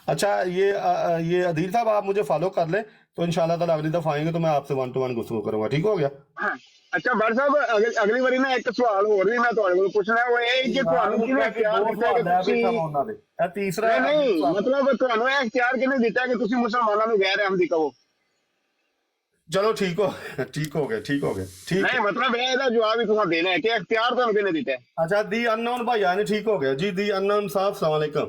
अच्छा ये अदील साहब आप मुझे फॉलो कर लें तो इंशाल्लाह ताला अगली दफा आएंगे तो मैं आपसे 1 to 1 गुफ्तगू करूंगा, ठीक हो गया? हाँ अच्छा बर साहब अगली बारी ना एक सवाल और भी मैं ਤੁਹਾਡੇ ਕੋਲ ਪੁੱਛਣਾ ਉਹ ਇਹ ਕਿ ਤੁਹਾਨੂੰ ਕਿਹਨੇ ਇਖਤਿਆਰ ਦਿੱਤਾ ਕਿ ਤੁਸੀਂ तीसरा ਨਹੀਂ ਮਤਲਬ ਤੁਹਾਨੂੰ ਇਹ ਇਖਤਿਆਰ ਕਿਹਨੇ ਦਿੱਤਾ ਕਿ ਤੁਸੀਂ ਮੁਸਲਮਾਨਾਂ ਨੂੰ ਗੈਰ ਰਹਿਮਦੀ ਕਹੋ चलो ठीक हो गया ठीक नहीं मतलब ਇਹਦਾ ਜਵਾਬ ਹੀ ਤੁਹਾਨੂੰ ਦੇਣਾ ਹੈ ਕਿ ਇਖਤਿਆਰ ਤੁਹਾਨੂੰ ਕਿਹਨੇ ਦਿੱਤਾ ਹੈ अच्छा दी अननोन भाई यानी ठीक हो गया जी। दी अननोन साहब अस्सलाम वालेकुम।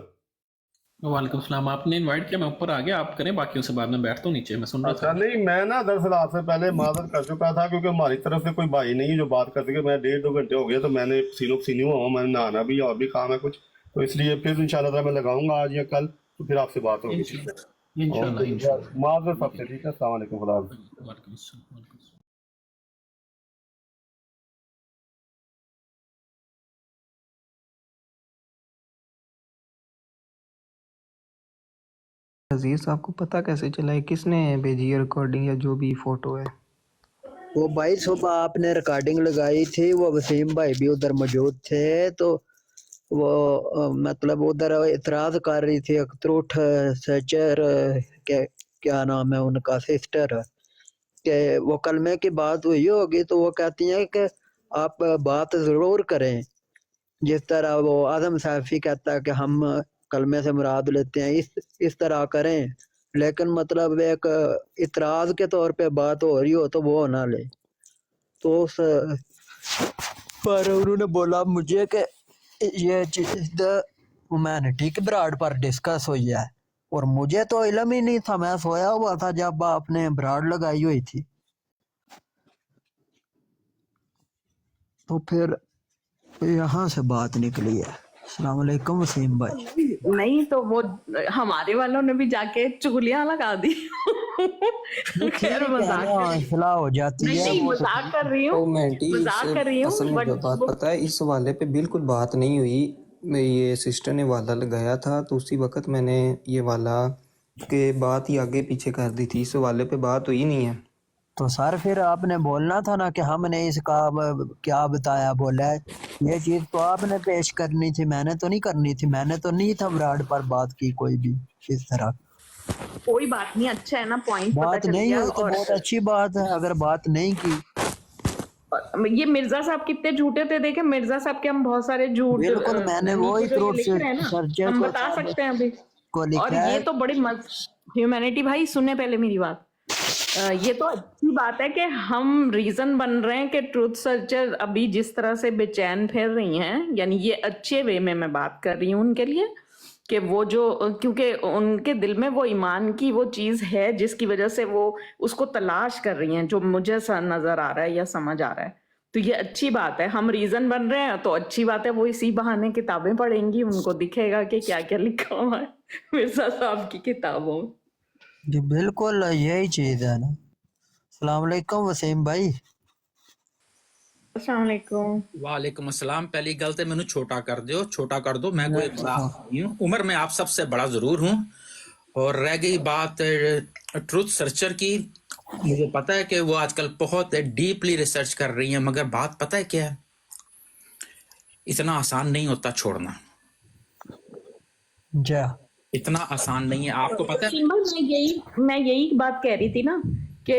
वालेकुम सलाम। आपने इनवाइट किया, मैं ऊपर आ गया, आप करें, बाकियों से बाद में बैठ तो नीचे, मैं सुन रहा था। नहीं मैं ना दरअसल आपसे पहले माजर कर चुका था क्योंकि हमारी तरफ से कोई भाई नहीं है जो बात कर सके। मैं 1.5-2 घंटे हो गए तो मैंने पसीनी हुआ हूँ, मैंने नहाना भी और भी काम है कुछ, तो इसलिए फिर इंशाल्लाह मैं लगाऊंगा आज या कल, तो फिर आपसे बात होगी इंशाल्लाह। माजर सबसे, ठीक है। अस्सलाम वालेकुम। वालेकुम सलाम। अजीज आपको पता कैसे चला है किसने भेजी है रिकॉर्डिंग या जो भी फोटो है? वो भाई सुबह आपने रिकॉर्डिंग लगाई थी, वो वसीम भाई भी उधर मौजूद थे, तो वो मतलब उधर इतराज कर रही थी अख्तरूट सचर के क्या नाम है उनका सिस्टर के वो कलमे की बात हुई होगी, तो वो कहती हैं कि आप बात ज़रूर करें जिस तरह वो आदम सैफी कहता है कि हम कलमे से मुराद लेते हैं, इस तरह करें, लेकिन मतलब एक इतराज के तौर पे बात हो रही हो तो वो ना ले। तो उस पर उन्होंने बोला मुझे कि ये चीज़ ह्यूमैनिटी के ब्राड पर डिस्कस हुई है, और मुझे तो इल्म ही नहीं था, मैं सोया हुआ था जब आपने ब्राड लगाई हुई थी। तो फिर यहाँ से बात निकली है। अस्सलाम वालेकुम वसीम भाई। नहीं तो वो हमारे वालों ने भी जाके चुगलियां लगा दी। खैर मजाक हो जाती है। नहीं मजाक कर रही हूँ, मजाक कर रही हूँ। बात पता है इस वाले पे बिल्कुल बात नहीं हुई। ये सिस्टर ने वाला लगाया था तो उसी वक्त मैंने ये वाला के बात ही आगे पीछे कर दी थी, इस वाले पे बात हुई नहीं है। तो सर फिर आपने बोलना था ना कि हमने इसका क्या बताया, बोला है ये चीज तो आपने पेश करनी थी, मैंने तो नहीं करनी थी, मैंने तो नहीं था ब्राड पर बात की कोई भी इस तरह। कोई बात नहीं, अच्छा है ना, पॉइंट बात नहीं हुई तो बहुत अच्छी बात है। अगर बात नहीं की, ये मिर्जा साहब कितने झूठे थे, देखे मिर्जा साहब के हम बहुत सारे झूठ बिल्कुल मैंने वो ही हम बता सकते हैं अभी। और ये तो बड़ी ह्यूमैनिटी भाई सुने पहले मेरी बात, ये तो अच्छी बात है कि हम रीजन बन रहे हैं कि ट्रूथ सर्चर अभी जिस तरह से बेचैन फिर रही हैं, यानी ये अच्छे वे में मैं बात कर रही हूँ उनके लिए कि वो जो, क्योंकि उनके दिल में वो ईमान की वो चीज़ है जिसकी वजह से वो उसको तलाश कर रही हैं, जो मुझे नज़र आ रहा है या समझ आ रहा है। तो ये अच्छी बात है, हम रीजन बन रहे हैं तो अच्छी बात है। वो इसी बहाने किताबें पढ़ेंगी, उनको दिखेगा कि क्या क्या लिखा हुआ है मिर्जा साहब की किताबों में। जी बिल्कुल यही चीज है ना। अस्सलाम वालेकुम वसीम भाई। अस्सलाम वालेकुम। वालेकुम अस्सलाम। पहली गल तो मैनू छोटा कर दो, मैं कोई बड़ा नहीं हूँ, उम्र में आप सबसे बड़ा जरूर हूँ। और रह गई बात ट्रूथ सर्चर की, मुझे पता है कि वो आजकल बहुत डीपली रिसर्च कर रही हैं, मगर बात पता है क्या है, इतना आसान नहीं होता छोड़ना, इतना आसान नहीं है, आपको पता है। मैं यही बात कह रही थी ना कि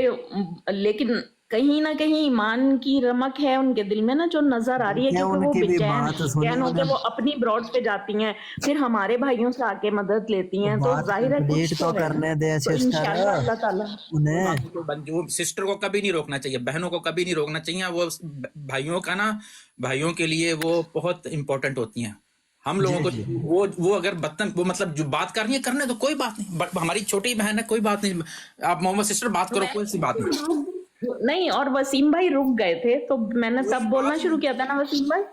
लेकिन कहीं ना कहीं ईमान की रमक है उनके दिल में ना, जो नजर आ रही है, क्योंकि वो बेचैन होकर वो अपनी ब्रॉड पे जाती हैं, फिर हमारे भाइयों से आके मदद लेती हैं, तो जाहिर है कुछ तो करने दे इंशाल्लाह अल्लाह ताला उन्हें जो सिस्टर को कभी नहीं रोकना चाहिए, बहनों को कभी नहीं रोकना चाहिए। वो भाइयों का ना, भाइयों के लिए वो बहुत इंपॉर्टेंट होती हैं। हम लोगों को वो अगर वो मतलब जो बात करनी है करने तो कोई बात नहीं, बट हमारी छोटी बहन है, कोई बात नहीं, आप मोहम्मद सिस्टर बात करो, कोई सी बात नहीं। और वसीम भाई रुक गए थे तो मैंने तब बोलना शुरू किया था ना वसीम भाई।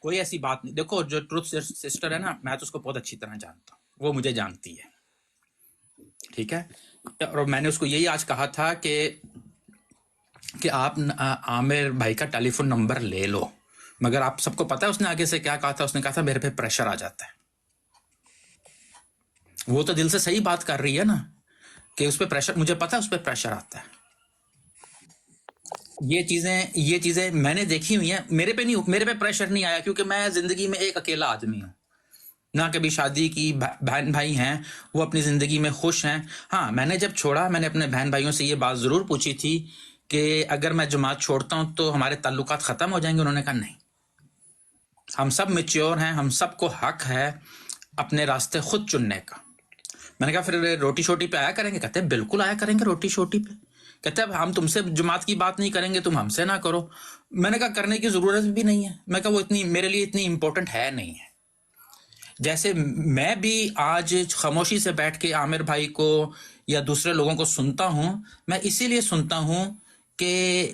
कोई ऐसी बात नहीं। देखो जो ट्रूथ सिस्टर है ना, मैं तो उसको बहुत अच्छी तरह जानता हूँ, वो मुझे जानती है, ठीक है। और मैंने उसको यही आज कहा था कि आप आमिर भाई का टेलीफोन नंबर ले लो, मगर आप सबको पता है उसने आगे से क्या कहा था, उसने कहा था मेरे पे प्रेशर आ जाता है। वो तो दिल से सही बात कर रही है ना कि उस पे प्रेशर, मुझे पता है उस पे प्रेशर आता है। ये चीजें मैंने देखी हुई हैं, मेरे पे प्रेशर नहीं आया, क्योंकि मैं जिंदगी में एक अकेला आदमी हूँ, نہ کبھی شادی کی، بہن بھائی ہیں، وہ اپنی زندگی میں خوش ہیں. ہاں میں نے جب چھوڑا میں نے اپنے بہن بھائیوں سے یہ بات ضرور پوچھی تھی کہ اگر میں جماعت چھوڑتا ہوں تو ہمارے تعلقات ختم ہو جائیں گے. انہوں نے کہا نہیں، ہم سب میچیور ہیں، ہم سب کو حق ہے اپنے راستے خود چننے کا. میں نے کہا پھر روٹی شوٹی پہ آیا کریں گے؟ کہتے ہیں بالکل آیا کریں گے روٹی شوٹی پہ. کہتے ہیں ہم تم سے جماعت کی بات نہیں کریں گے، تم ہم سے نہ کرو. میں نے کہا کرنے کی ضرورت بھی نہیں ہے. میں کہا وہ اتنی میرے لیے اتنی امپورٹنٹ ہے نہیں ہے. جیسے میں بھی آج خاموشی سے بیٹھ کے عامر بھائی کو یا دوسرے لوگوں کو سنتا ہوں، میں اسی لیے سنتا ہوں کہ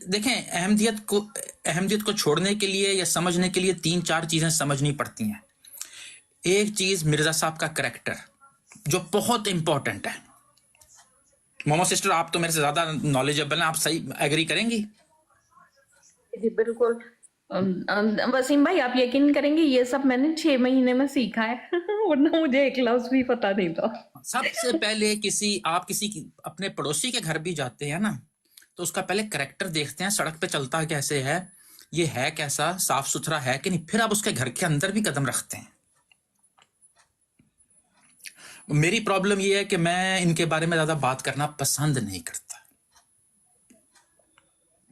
دیکھیں احمدیت کو چھوڑنے کے لیے یا سمجھنے کے لیے 3-4 چیزیں سمجھنی پڑتی ہیں. ایک چیز مرزا صاحب کا کریکٹر جو بہت امپورٹنٹ ہے. مومو سسٹر آپ تو میرے سے زیادہ نالجبل ہیں، آپ صحیح ایگری کریں گی؟ جی بالکل. وسیم بھائی آپ یقین کریں گے یہ سب میں نے 6 مہینے میں سیکھا ہے، ورنہ مجھے ایک لفظ بھی پتا نہیں تھا. سب سے پہلے آپ کسی اپنے پڑوسی کے گھر بھی جاتے ہیں نا تو اس کا پہلے کریکٹر دیکھتے ہیں، سڑک پہ چلتا کیسے ہے، یہ ہے کیسا، صاف ستھرا ہے کہ نہیں، پھر آپ اس کے گھر کے اندر بھی قدم رکھتے ہیں. میری پرابلم یہ ہے کہ میں ان کے بارے میں زیادہ بات کرنا پسند نہیں کرتا.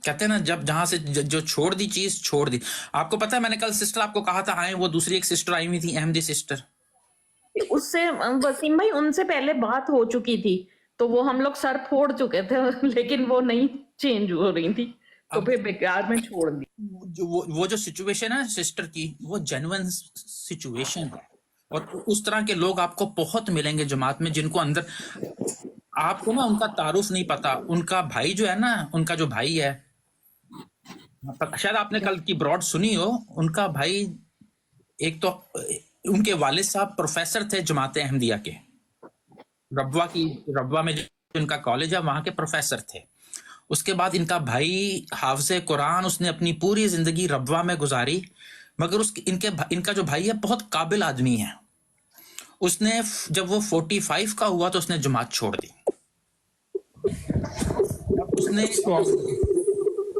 کہتے ہیں نا جہاں سے جو چھوڑ دی چیز چھوڑ دی. آپ کو پتا ہے میں نے کل سسٹر آپ کو کہا تھا آئیں، وہ دوسری ایک سسٹر آئی ہوئی تھی، احمدی سسٹر. اس سے وسیم بھائی ان سے پہلے بات ہو چکی تھی تو وہ ہم لوگ سر پھوڑ چکے تھے، لیکن وہ نہیں چینج ہو رہی تھی تو پھر بیکار میں چھوڑ دی. وہ جو سچویشن ہے سسٹر کی وہ جینوئن سچویشن ہے. اور اس طرح کے لوگ آپ کو بہت ملیں گے جماعت میں جن کو اندر آپ کو نا ان کا تعارف نہیں پتا. ان کا بھائی جو ہے نا، ان کا جو بھائی ہے، شاید آپ نے کل کی براڈ سنی ہو، ان کا بھائی ایک تو ان کے والد صاحب پروفیسر تھے جماعت احمدیہ کے، ربوہ میں جو ان کا کالج ہے وہاں کے پروفیسر تھے. اس کے بعد ان کا بھائی حافظ قرآن، اس نے اپنی پوری زندگی ربوہ میں گزاری، مگر ان کا جو بھائی ہے بہت قابل آدمی ہے. اس نے جب وہ 45 کا ہوا تو اس نے جماعت چھوڑ دی. اس نے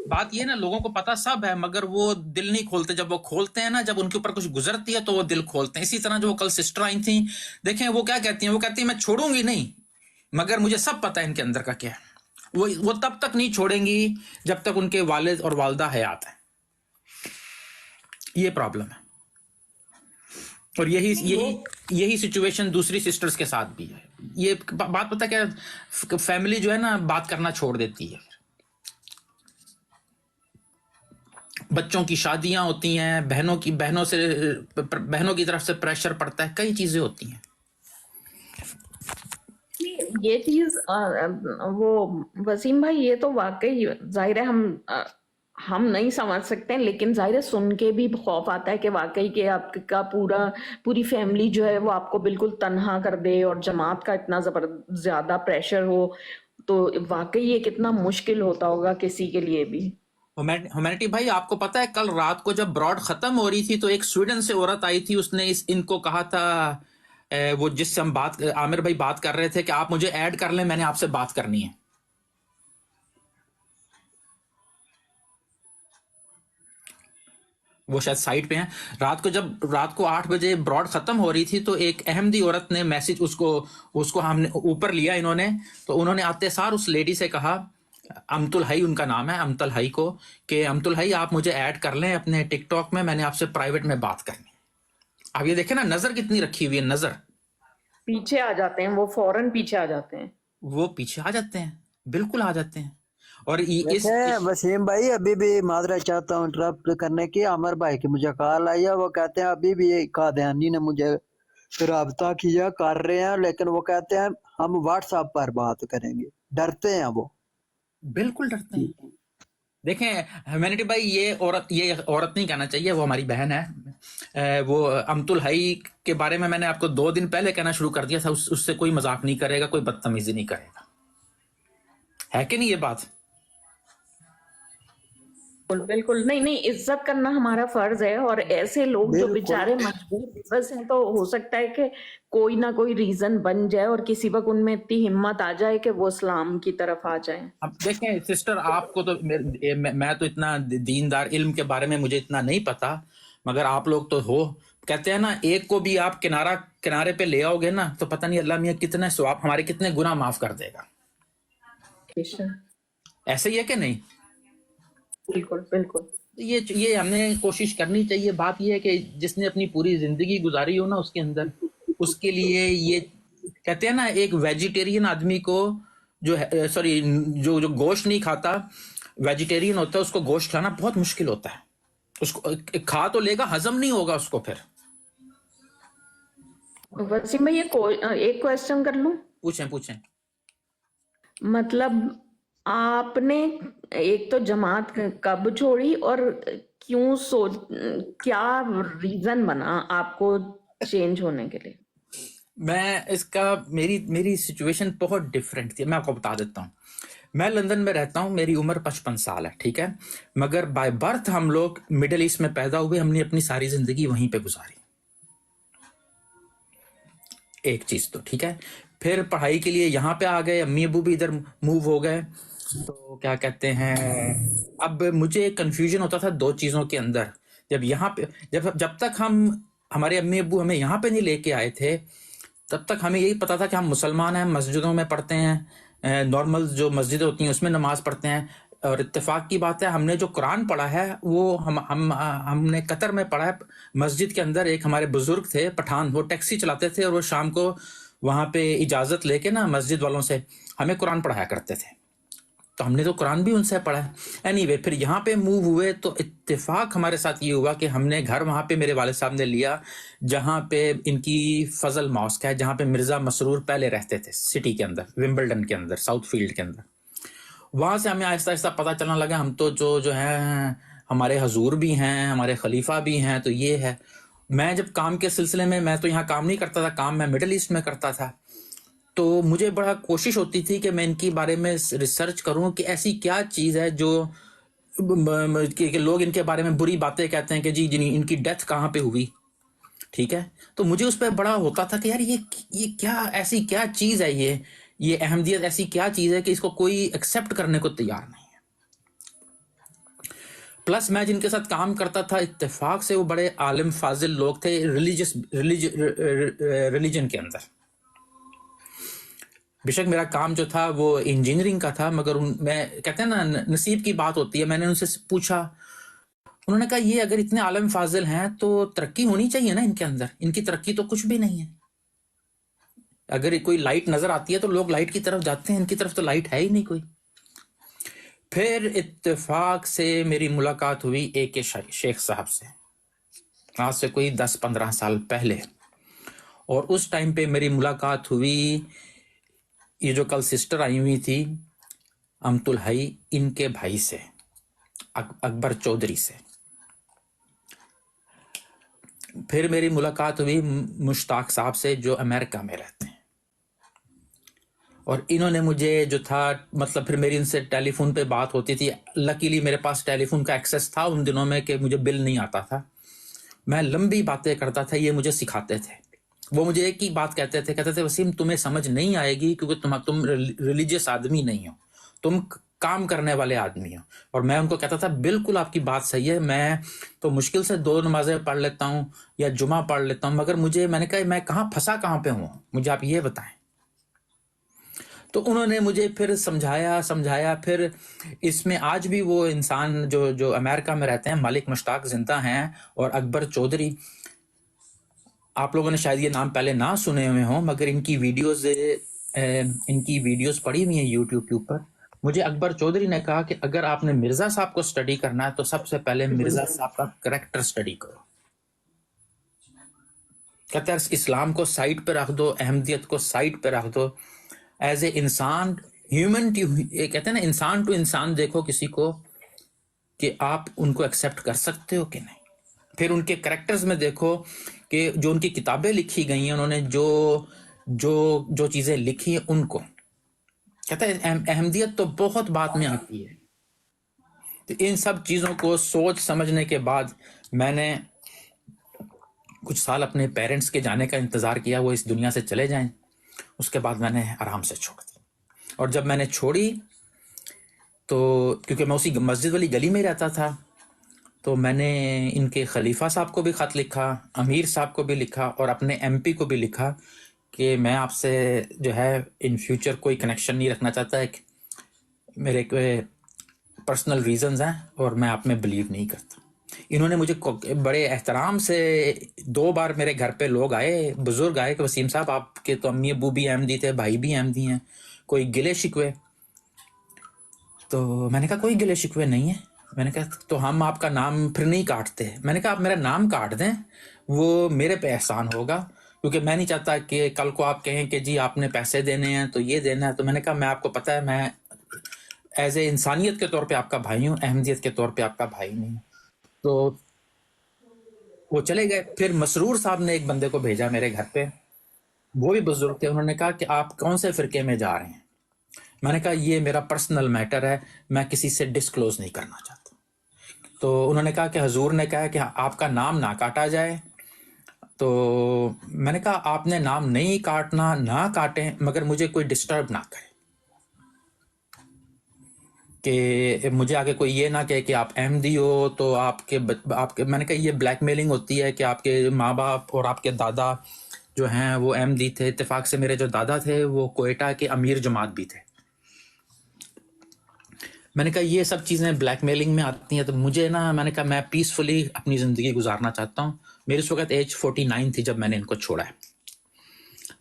بات یہ نا لوگوں کو پتا سب ہے مگر وہ دل نہیں کھولتے. جب وہ کھولتے ہیں نا، جب ان کے اوپر کچھ گزرتی ہے تو وہ دل کھولتے ہیں. اسی طرح جو کل سسٹر آئی تھیں، دیکھیں وہ کیا کہتی ہیں، وہ کہتی ہیں میں چھوڑوں گی نہیں مگر مجھے سب پتا ہے ان کے اندر کا کیا ہے. وہ تب تک نہیں چھوڑیں گی جب تک ان کے والد اور والدہ حیات ہیں. یہ پرابلم ہے. اور یہی سچویشن دوسری سسٹرز کے ساتھ بھی ہے. یہ بات پتہ کیا، فیملی جو ہے نا بات کرنا چھوڑ دیتی ہے. بچوں کی شادیاں ہوتی ہیں، بہنوں کی طرف سے پریشر پڑتا ہے، کئی چیزیں ہوتی ہیں. یہ چیز وہ وسیم بھائی یہ تو واقعی ظاہر ہے ہم نہیں سمجھ سکتے، لیکن ظاہر ہے سن کے بھی خوف آتا ہے کہ واقعی کہ آپ کا پوری فیملی جو ہے وہ آپ کو بالکل تنہا کر دے اور جماعت کا اتنا زیادہ پریشر ہو تو واقعی یہ کتنا مشکل ہوتا ہوگا کسی کے لیے بھی. ہیومینٹی بھائی آپ کو پتا ہے کل رات کو جب براڈ ختم ہو رہی تھی تو ایک سویڈن سے عورت آئی تھی، اس نے ان کو کہا تھا، وہ جس سے ہم عامر بھائی بات کر رہے تھے کہ آپ مجھے ایڈ کر لیں، میں نے آپ سے بات کرنی ہے. وہ شاید سائٹ پہ ہیں. رات کو 8 بجے براڈ ختم ہو رہی تھی تو ایک احمدی عورت نے میسج اس کو ہم نے اوپر لیا انہوں نے، تو انہوں نے آتے سار اس لیڈی سے کہا، امت الحی ان کا نام ہے، امت الحی کو، کہ امت الحی آپ مجھے ایڈ کر لیں اپنے ٹک ٹاک میں نے آپ سے پرائیویٹ میں بات کرنی. آپ یہ دیکھیں نا نظر کتنی رکھی ہوئی ہے، نظر پیچھے آ جاتے ہیں، وہ فوراً پیچھے آ جاتے ہیں، وہ پیچھے آ جاتے ہیں، بالکل آ جاتے ہیں. اور وسیم بھائی ابھی بھی معذرت چاہتا ہوں انٹرپٹ کرنے کی، عامر بھائی کی مجھے کال آئی ہے، وہ کہتے ہیں ابھی بھی قادیانی نے مجھے رابطہ کیا کر رہے ہیں، لیکن وہ کہتے ہیں ہم واٹس ایپ پر بات کریں گے. ڈرتے ہیں وہ، بالکل ڈرتے ہیں. دیکھیں ہیومینٹی بھائی یہ عورت نہیں کہنا چاہیے، وہ ہماری بہن ہے. وہ امت الحی کے بارے میں نے آپ کو 2 دن پہلے کہنا شروع کر دیا تھا، اس سے کوئی مذاق نہیں کرے گا، کوئی بدتمیزی نہیں کرے گا. ہے کہ نہیں یہ بات؟ بالکل نہیں عزت کرنا ہمارا فرض ہے. اور ایسے لوگ جو بیچارے مجبور بس ہیں تو ہو سکتا ہے کہ کوئی نہ کوئی ریزن بن جائے اور کسی وقت ان میں اتنی ہمت آ جائے کہ وہ اسلام کی طرف آ جائیں. اب دیکھیں سسٹر، آپ کو تو میں تو اتنا دیندار علم کے بارے میں مجھے اتنا نہیں پتا، مگر آپ لوگ تو ہو कहते हैं ना, एक को भी आप किनारे पे ले आओगे ना तो पता नहीं अल्लाह मियाँ कितने सवाब, हमारे कितने गुनाह माफ कर देगा। ऐसे ही है कि नहीं? बिल्कुल बिल्कुल। ये हमें कोशिश करनी चाहिए। बात ये है कि जिसने अपनी पूरी जिंदगी गुजारी हो ना उसके अंदर, उसके लिए ये कहते हैं ना, एक वेजिटेरियन आदमी को जो है, सॉरी, जो गोश्त नहीं खाता, वेजिटेरियन होता है, उसको गोश्त खाना बहुत मुश्किल होता है। उसको खा तो लेगा, हजम नहीं होगा उसको। फिर वसीम भाई एक क्वेश्चन कर लूं? पूछें। मतलब आपने एक तो जमात कब छोड़ी और क्यों क्या रीजन बना आपको चेंज होने के लिए? मैं इसका मेरी सिचुएशन बहुत डिफरेंट थी, मैं आपको बता देता हूँ। मैं लंदन में रहता हूँ, मेरी उम्र 55 साल है, ठीक है, मगर बाय बर्थ हम लोग मिडिल ईस्ट में पैदा हुए, हमने अपनी सारी जिंदगी वहीं पे गुजारी। एक चीज तो ठीक है। फिर पढ़ाई के लिए यहाँ पे आ गए, अम्मी अबू भी इधर मूव हो गए। तो क्या कहते हैं, अब मुझे कंफ्यूजन होता था दो चीजों के अंदर। जब यहाँ पे जब तक हमारे अम्मी अबू हमें यहाँ पे नहीं लेके आए थे, तब तक हमें यही पता था कि हम मुसलमान हैं, मस्जिदों में पढ़ते हैं, नॉर्मल जो मस्जिदें होती हैं उसमें नमाज पढ़ते हैं। और इत्तेफाक की बात है, हमने जो कुरान पढ़ा है वो हमने कतर में पढ़ा है। मस्जिद के अंदर एक हमारे बुजुर्ग थे पठान, वो टैक्सी चलाते थे और वो शाम को वहाँ पे इजाज़त लेके ना मस्जिद वालों से हमें कुरान पढ़ाया करते थे, तो हमने तो कुरान भी उनसे पढ़ा है। एनीवे, फिर यहाँ पे मूव हुए तो इत्तेफाक हमारे साथ ये हुआ कि हमने घर वहाँ पे मेरे वालिद साहब ने लिया जहाँ पे इनकी फजल मॉस्क है, जहाँ पे मिर्ज़ा मसरूर पहले रहते थे, सिटी के अंदर, विम्बलडन के अंदर, साउथ फील्ड के अंदर। वहाँ से हमें आहिस्ता आहिस्ता पता चलने लगा हम तो जो है हमारे हजूर भी हैं, हमारे खलीफा भी हैं, तो ये है। मैं जब काम के सिलसिले में, मैं तो यहाँ काम नहीं करता था, काम मैं मिडिल ईस्ट में करता था, तो मुझे बड़ा कोशिश होती थी कि मैं इनके बारे में रिसर्च करूं कि ऐसी क्या चीज़ है जो कि लोग इनके बारे में बुरी बातें कहते हैं कि जी इनकी डेथ कहाँ पे हुई, ठीक है। तो मुझे उस पर बड़ा होता था कि यार ये क्या, ऐसी क्या चीज़ है, ये अहमदियत ऐसी क्या चीज़ है कि इसको कोई एक्सेप्ट करने को तैयार नहीं है। प्लस मैं जिनके साथ काम करता था इत्तेफाक से वो बड़े आलिम फाजिल लोग थे रिलीजन के अंदर। बेशक मेरा काम जो था वो इंजीनियरिंग का था, मगर मैं कहते हैं ना नसीब की बात होती है। मैंने उनसे पूछा, उन्होंने कहा ये अगर इतने आलम फाजिल हैं तो तरक्की होनी चाहिए ना इनके अंदर, इनकी तरक्की तो कुछ भी नहीं है। अगर कोई लाइट नजर आती है तो लोग लाइट की तरफ जाते हैं, इनकी तरफ तो लाइट है ही नहीं कोई। फिर इत्तेफाक से मेरी मुलाकात हुई AK शेख साहब से, आज से कोई 10-15 साल पहले, और उस टाइम पे मेरी मुलाकात हुई ये जो कल सिस्टर आई हुई थी अमतुल हई, इनके भाई से, अकबर चौधरी से। फिर मेरी मुलाकात हुई मुश्ताक साहब से जो अमेरिका में रहते हैं, और इन्होंने मुझे जो था, मतलब फिर मेरी इनसे टेलीफोन पे बात होती थी। लकीली मेरे पास टेलीफोन का एक्सेस था उन दिनों में कि मुझे बिल नहीं आता था, मैं लंबी बातें करता था, ये मुझे सिखाते थे। वो मुझे एक ही बात कहते थे वसीम तुम्हें समझ नहीं आएगी क्योंकि तुम रिलीजियस आदमी नहीं हो, तुम काम करने वाले आदमी हो। और मैं उनको कहता था बिल्कुल आपकी बात सही है, मैं तो मुश्किल से 2 नमाजें पढ़ लेता हूँ या जुमा पढ़ लेता हूँ, मगर मैंने कहा मैं फंसा कहाँ पे हूँ, मुझे आप ये बताएं। तो उन्होंने मुझे फिर समझाया। फिर इसमें आज भी वो इंसान जो अमेरिका में रहते हैं, मालिक मुश्ताक जिंदा हैं, और अकबर चौधरी, आप लोगों ने शायद ये नाम पहले ना सुने हुए हों, मगर इनकी वीडियोस पड़ी हुई हैं यूट्यूब के ऊपर। मुझे अकबर चौधरी ने कहा कि अगर आपने मिर्जा साहब को स्टडी करना है तो सबसे पहले मिर्जा साहब का करैक्टर स्टडी करो। कहते हैं इस्लाम को साइड पे रख दो, अहमदियत को साइड पे रख दो, एज ए इंसान, ह्यूमन कहते हैं ना, इंसान टू इंसान देखो किसी को कि आप उनको एक्सेप्ट कर सकते हो कि नहीं। फिर उनके कैरेक्टर्स में देखो कि जो उनकी किताबें लिखी गई हैं, उन्होंने जो चीजें लिखी हैं, उनको कहते हैं अहमदियत तो बहुत बाद में आती है। तो इन सब चीजों को सोच समझने के बाद मैंने कुछ साल अपने पेरेंट्स के जाने का इंतजार किया, वो इस दुनिया से चले जाएं। उसके बाद मैंने आराम से छोड़ दी, और जब मैंने छोड़ी तो क्योंकि मैं उसी मस्जिद वाली गली में रहता था, تو میں نے ان کے خلیفہ صاحب کو بھی خط لکھا، امیر صاحب کو بھی لکھا اور اپنے ایم پی کو بھی لکھا کہ میں آپ سے جو ہے ان فیوچر کوئی کنیکشن نہیں رکھنا چاہتا، ایک میرے کوئی پرسنل ریزنز ہیں اور میں آپ میں بلیو نہیں کرتا۔ انہوں نے مجھے بڑے احترام سے 2 بار میرے گھر پہ لوگ آئے، بزرگ آئے کہ وسیم صاحب آپ کے تو امی ابو بھی احمدی تھے، بھائی بھی احمدی ہیں، کوئی گلے شکوے؟ تو میں نے کہا کوئی گلے شکوے نہیں ہے۔ میں نے کہا تو ہم آپ کا نام پھر نہیں کاٹتے۔ میں نے کہا آپ میرا نام کاٹ دیں، وہ میرے پہ احسان ہوگا، کیونکہ میں نہیں چاہتا کہ کل کو آپ کہیں کہ جی آپ نے پیسے دینے ہیں تو یہ دینا ہے۔ تو میں نے کہا میں آپ کو پتہ ہے میں ایز اے انسانیت کے طور پہ آپ کا بھائی ہوں، احمدیت کے طور پہ آپ کا بھائی نہیں ہوں۔ تو وہ چلے گئے۔ پھر مسرور صاحب نے ایک بندے کو بھیجا میرے گھر پہ، وہ بھی بزرگ تھے، انہوں نے کہا کہ آپ کون سے فرقے میں جا رہے ہیں؟ میں نے کہا یہ میرا پرسنل میٹر ہے، میں کسی سے ڈسکلوز نہیں کرنا چاہتا۔ تو انہوں نے کہا کہ حضور نے کہا کہ آپ کا نام نہ کاٹا جائے۔ تو میں نے کہا آپ نے نام نہیں کاٹنا، نہ کاٹیں، مگر مجھے کوئی ڈسٹرب نہ کرے، کہ مجھے آگے کوئی یہ نہ کہے کہ آپ احمدی ہو تو آپ کے میں نے کہا یہ بلیک میلنگ ہوتی ہے کہ آپ کے ماں باپ اور آپ کے دادا جو ہیں وہ احمدی تھے۔ اتفاق سے میرے جو دادا تھے وہ کوئٹہ کے امیر جماعت بھی تھے۔ میں نے کہا یہ سب چیزیں بلیک میلنگ میں آتی ہیں، تو مجھے نا میں نے کہا میں پیسفلی اپنی زندگی گزارنا چاہتا ہوں۔ میری اس وقت ایج 49 تھی جب میں نے ان کو چھوڑا ہے۔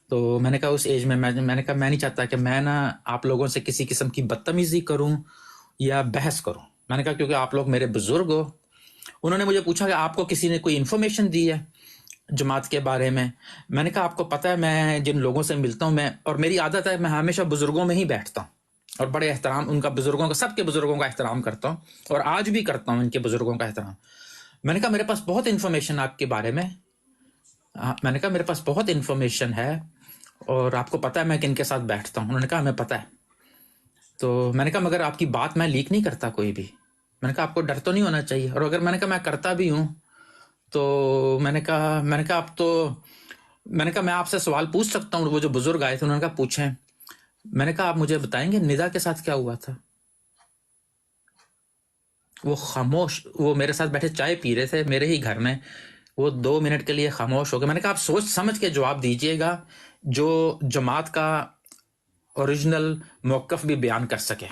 تو میں نے کہا اس ایج میں میں نے کہا میں نہیں چاہتا کہ میں نا آپ لوگوں سے کسی قسم کی بدتمیزی کروں یا بحث کروں۔ میں نے کہا کیونکہ آپ لوگ میرے بزرگ ہو۔ انہوں نے مجھے پوچھا کہ آپ کو کسی نے کوئی انفارمیشن دی ہے جماعت کے بارے میں؟ میں نے کہا آپ کو پتہ ہے میں جن لوگوں سے ملتا ہوں میں، اور میری عادت ہے میں ہمیشہ بزرگوں میں ہی بیٹھتا ہوں اور بڑے احترام ان کا، بزرگوں کا، سب کے بزرگوں کا احترام کرتا ہوں اور آج بھی کرتا ہوں ان کے بزرگوں کا احترام۔ میں نے کہا میرے پاس بہت انفارمیشن آپ کے بارے میں، میں نے کہا میرے پاس بہت انفارمیشن ہے اور آپ کو پتہ ہے میں کن کے ساتھ بیٹھتا ہوں۔ انہوں نے کہا ہمیں پتہ ہے۔ تو میں نے کہا مگر آپ کی بات میں لیک نہیں کرتا کوئی بھی۔ میں نے کہا آپ کو ڈر تو نہیں ہونا چاہیے، اور اگر میں نے کہا میں کرتا بھی ہوں تو میں نے کہا آپ تو میں نے کہا میں آپ سے سوال پوچھ سکتا ہوں؟ وہ جو بزرگ آئے تھے انہوں نے کہا پوچھیں۔ میں نے کہا آپ مجھے بتائیں گے ندا کے ساتھ کیا ہوا تھا؟ وہ خاموش، وہ میرے ساتھ بیٹھے چائے پی رہے تھے میرے ہی گھر میں، وہ 2 منٹ کے لیے خاموش ہو گئے۔ میں نے کہا آپ سوچ سمجھ کے جواب دیجئے گا جو جماعت کا اوریجنل موقف بھی بیان کر سکے۔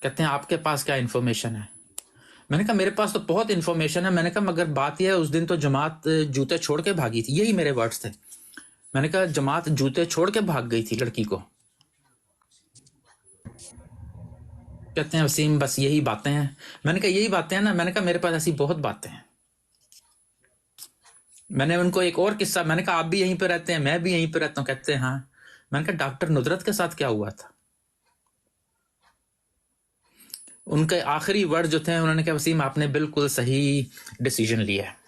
کہتے ہیں آپ کے پاس کیا انفارمیشن ہے؟ میں نے کہا میرے پاس تو بہت انفارمیشن ہے۔ میں نے کہا مگر بات یہ ہے اس دن تو جماعت جوتے چھوڑ کے بھاگی تھی، یہی میرے ورڈز تھے۔ میں نے کہا جماعت جوتے چھوڑ کے بھاگ گئی تھی لڑکی کو؟ کہتے ہیں وسیم بس یہی باتیں ہیں۔ میں نے کہا یہی باتیں ہیں نا؟ میں نے کہا میرے پاس ایسی بہت باتیں ہیں۔ میں نے ان کو ایک اور قصہ، میں نے کہا آپ بھی یہیں پہ رہتے ہیں؟ میں بھی یہیں پہ رہتا ہوں۔ کہتے ہیں ہاں۔ میں نے کہا ڈاکٹر ندرت کے ساتھ کیا ہوا تھا؟ ان کے آخری ورڈ جو تھے انہوں نے کہا وسیم آپ نے بالکل صحیح ڈیسیجن لیا ہے۔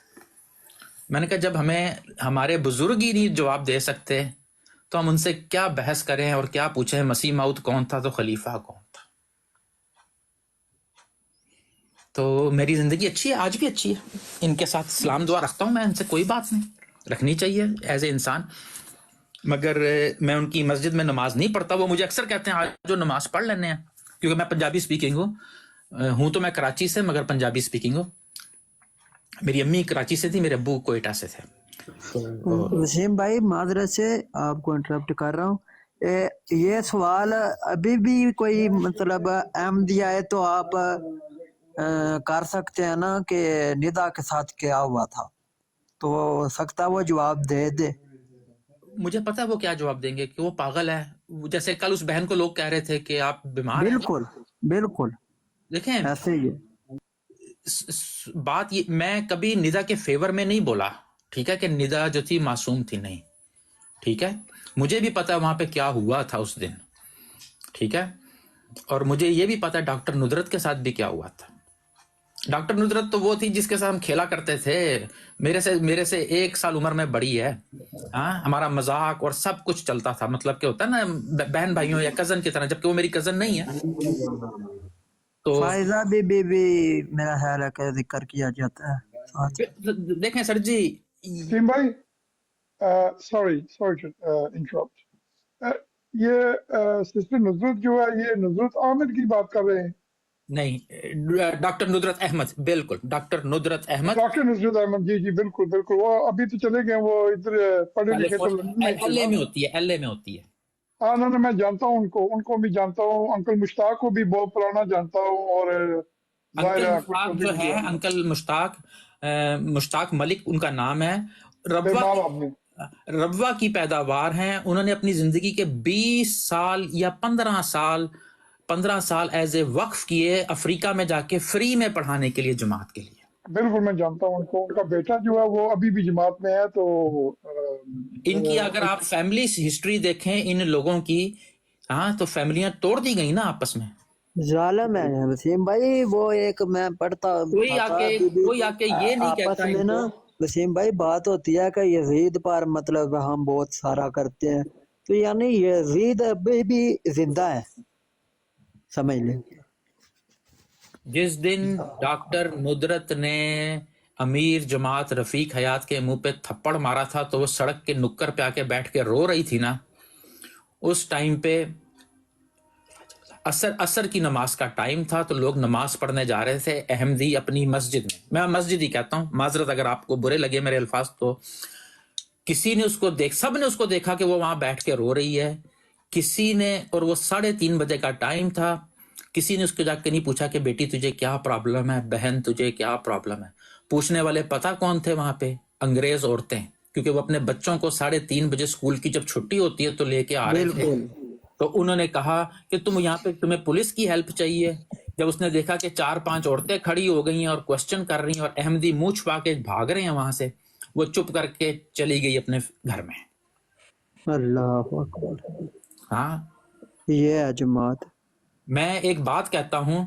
میں نے کہا جب ہمیں ہمارے بزرگ ہی نہیں جواب دے سکتے تو ہم ان سے کیا بحث کریں اور کیا پوچھیں؟ مسیح موعود کون تھا تو خلیفہ کون تھا؟ تو میری زندگی اچھی ہے، آج بھی اچھی ہے، ان کے ساتھ سلام دعا رکھتا ہوں میں، ان سے کوئی بات نہیں رکھنی چاہیے ایز اے انسان، مگر میں ان کی مسجد میں نماز نہیں پڑھتا۔ وہ مجھے اکثر کہتے ہیں آج جو نماز پڑھ لینے ہیں، کیونکہ میں پنجابی سپیکنگ ہوں تو میں کراچی سے مگر پنجابی سپیکنگ ہوں۔ میری امی کراچی سے تھی، میرے ابو کوئٹہ سے تھے۔ وسیم بھائی معذرت سے آپ کو انٹرپٹ کر رہا ہوں، یہ سوال ابھی بھی کوئی مطلب احمدی آئے تو آپ کر سکتے ہیں نا کہ ندا کے ساتھ کیا ہوا تھا، تو ہو سکتا ہے وہ جواب دے دے۔ مجھے پتا ہے وہ کیا جواب دیں گے کہ وہ پاگل ہے، جیسے کل اس بہن کو لوگ کہہ رہے تھے کہ آپ بیمار ہیں۔ بالکل بالکل دیکھیں ایسے ہی ہے۔ بات یہ، میں کبھی ندا کے فیور میں نہیں بولا، ٹھیک ہے، کہ ندا جو تھی معصوم تھی، نہیں، ٹھیک ہے۔ مجھے بھی پتا وہاں پہ کیا ہوا تھا اس دن، ٹھیک ہے، اور مجھے یہ بھی پتا ڈاکٹر ندرت کے ساتھ بھی کیا ہوا تھا۔ ڈاکٹر ندرت تو وہ تھی جس کے ساتھ ہم کھیلا کرتے تھے، میرے سے 1 سال عمر میں بڑی ہے، ہاں، ہمارا مذاق اور سب کچھ چلتا تھا، مطلب کہ ہوتا ہے نا بہن بھائیوں یا کزن کی طرح، جبکہ وہ میری کزن نہیں ہے۔ تو فائزہ بی بھی میرا خیال ہے کہ ذکر کیا جاتا ہے۔ دیکھیں سر جی، سیم بھائی سوری ٹو انٹرپٹ، یہ سسٹر نصرت جو ہے، یہ نصرت عامر کی بات کر رہے ہیں؟ नहीं, डॉक्टर नुदरत अहमद, बिल्कुल डॉक्टर नुदरत अहमद, डॉक्टर नुसरत अहमद, जी जी बिल्कुल बिल्कुल, वो अभी तो चले गए, वो इधर पढ़े लिखे तो लंदन में थे एलए ना। में होती है, एलए में होती है। हाँ ना ना, मैं जानता हूँ उनको, उनको भी जानता हूँ, अंकल मुश्ताक को भी बहुत पुराना जानता हूँ, और अंकल जाहिर है मुश्ताक जो है, अंकल मुश्ताक मलिक उनका नाम है। मेरे माँ बाप ने रब्वा की पैदावार हैं। उन्होंने अपनी जिंदगी के 20 साल या 15 साल एज ए वक्फ किए अफ्रीका में जाके फ्री में पढ़ाने के लिए, जमात के लिए। बिल्कुल मैं जानता हूँ उनको। उनका बेटा जो है वो अभी भी जमात में है, तो इनकी अगर आप फैमिली हिस्ट्री देखें इन लोगों की, हाँ, तो फैमिलियां तोड़ दी गई ना आपस में। जालिम है वसीम भाई। वो एक मैं पढ़ता कोई आके ये नहीं आपस कहता में ना वसीम भाई, बात होती है कि यजीद पर मतलब हम बहुत सारा करते हैं, तो यानी यजीद अभी भी जिंदा है, समझ ले। जिस दिन डॉक्टर नुदरत ने अमीर जमात रफीक हयात के मुंह पे थप्पड़ मारा था, तो वो सड़क के नुक्कर पे आके बैठ के रो रही थी ना, उस टाइम पे असर की नमाज का टाइम था, तो लोग नमाज पढ़ने जा रहे थे अहमदी अपनी मस्जिद में। मैं मस्जिद ही कहता हूँ, माजरत अगर आपको बुरे लगे मेरे अल्फाज, तो किसी ने उसको सब ने उसको देखा कि वो वहां बैठ के रो रही है। किसी ने, और वो 3:30 बजे का टाइम था, किसी ने उसको जाके नहीं पूछा कि बेटी तुझे क्या प्रॉब्लम है, बहन तुझे क्या प्रॉब्लम है। पूछने वाले पता कौन थे वहां पे? अंग्रेज औरतें, क्योंकि वो अपने बच्चों को 3:30 बजे स्कूल की जब छुट्टी होती है तो लेके आ रहे थे। तो उन्होंने कहा कि तुम यहाँ पे, तुम्हें पुलिस की हेल्प चाहिए। जब उसने देखा कि 4-5 औरतें खड़ी हो गई हैं और क्वेश्चन कर रही हैं और अहमदी मुंह छुपा के भाग रहे हैं वहां से, वो चुप करके चली गई अपने घर में। अल्लाह अकबर। हाँ, ये है जमात। मैं एक बात कहता हूं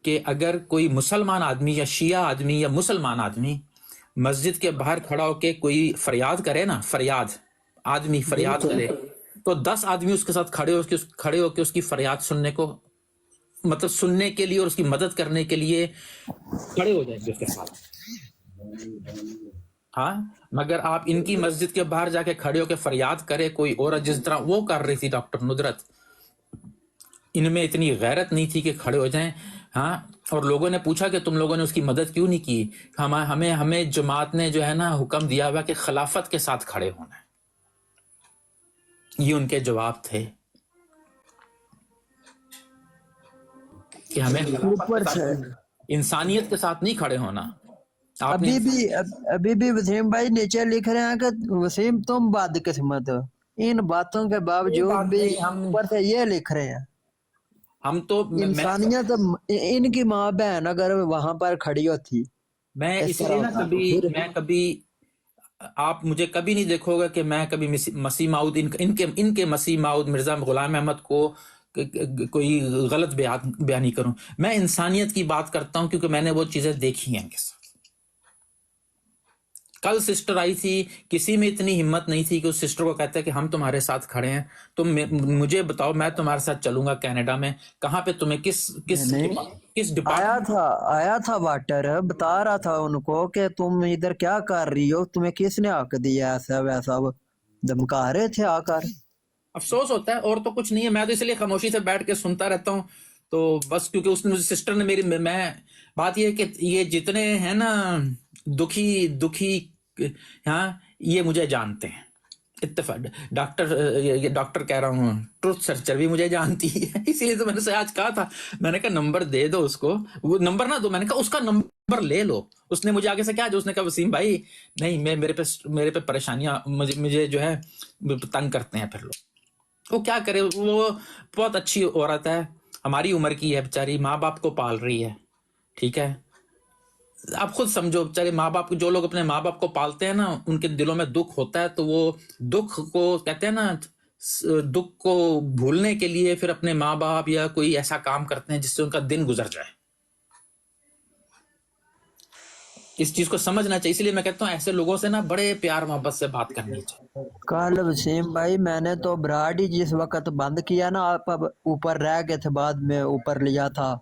कि अगर कोई मुसलमान आदमी या शिया आदमी या मुसलमान आदमी मस्जिद के बाहर खड़ा होके कोई फरियाद करे ना, आदमी फरियाद करे, तो 10 आदमी उसके साथ खड़े होके उसकी फरियाद सुनने को, मतलब सुनने के लिए और उसकी मदद करने के लिए खड़े हो जाएंगे उसके साथ। हाँ, मगर आप इनकी मस्जिद के बाहर जाके खड़े होके फरियाद करे कोई और, जिस तरह वो कर रही थी डॉक्टर नुदरत, इनमें इतनी गैरत नहीं थी कि खड़े हो जाएं। हाँ, और लोगों ने पूछा कि तुम लोगों ने उसकी मदद क्यों नहीं की? हमें जमात ने जो है ना हुक्म दिया हुआ कि खिलाफत के साथ खड़े होना है। ये उनके जवाब थे कि हमें ऊपर से इंसानियत के साथ नहीं खड़े होना। अभी भी वसीम भाई नीचे लिख रहे हैं कि वसीम तुम बदकिस्मत हो। इन बातों के बावजूद भी हम ऊपर से ये लिख रहे हैं, हम तो इंसानियत। इनकी माँ बहन अगर वहां पर खड़ी होती, मैं इसलिए ना कभी आप मुझे कभी नहीं देखोगे कि मैं कभी मसीह माऊद इनके मसीह माऊद मिर्जा गुलाम अहमद को कोई गलत बयानी करूं। मैं इंसानियत की बात करता हूं क्योंकि मैंने वो चीजें देखी हैं इनके साथ। कल सिस्टर आई थी, किसी में इतनी हिम्मत नहीं थी कि उस सिस्टर को कहते हैं कि हम तुम्हारे साथ खड़े हैं, तुम मुझे बताओ, मैं तुम्हारे साथ चलूंगा कनाडा में। कहाँ पे तुम्हें किस डिपार्टमेंट आया था वाटर, बता रहा था उनको कि तुम इधर क्या कर रही हो, तुम्हें किसने हक दिया, ऐसा वैसा धमका रहे थे आकर। अफसोस होता है और तो कुछ नहीं है। मैं तो इसलिए खामोशी से बैठ के सुनता रहता हूँ, तो बस क्योंकि उसने मुझे सिस्टर ने बात ये है कि ये जितने हैं ना दुखी, हाँ, ये मुझे जानते हैं। इत्तेफाक डॉक्टर कह रहा हूँ, ट्रुथ सर्चर भी मुझे जानती है। इसीलिए तो मैंने आज कहा था, मैंने कहा नंबर दे दो उसको, वो नंबर ना दो, मैंने कहा उसका नंबर ले लो। उसने मुझे आगे से क्या, जो उसने कहा वसीम भाई नहीं, मैं मेरे पे परेशानियां, मुझे जो है तंग करते हैं फिर लोग। वो क्या करे, वो बहुत अच्छी औरत है, हमारी उम्र की है बेचारी, माँ बाप को पाल रही है, ठीक है। आप खुद समझो, बेचारे माँ बाप, जो लोग अपने माँ बाप को पालते हैं ना, उनके दिलों में दुख होता है, तो वो दुख को कहते हैं ना, दुख को भूलने के लिए फिर अपने माँ बाप या कोई ऐसा काम करते हैं जिससे उनका दिन गुजर जाए। इस चीज को समझना चाहिए। इसलिए मैं कहता हूँ ऐसे लोगों से ना बड़े प्यार मोहब्बत से बात करनी चाहिए। कल वसीम भाई मैंने तो ब्राड ही जिस वक्त बंद किया ना, आप ऊपर रह गए थे, बाद में ऊपर लिया था,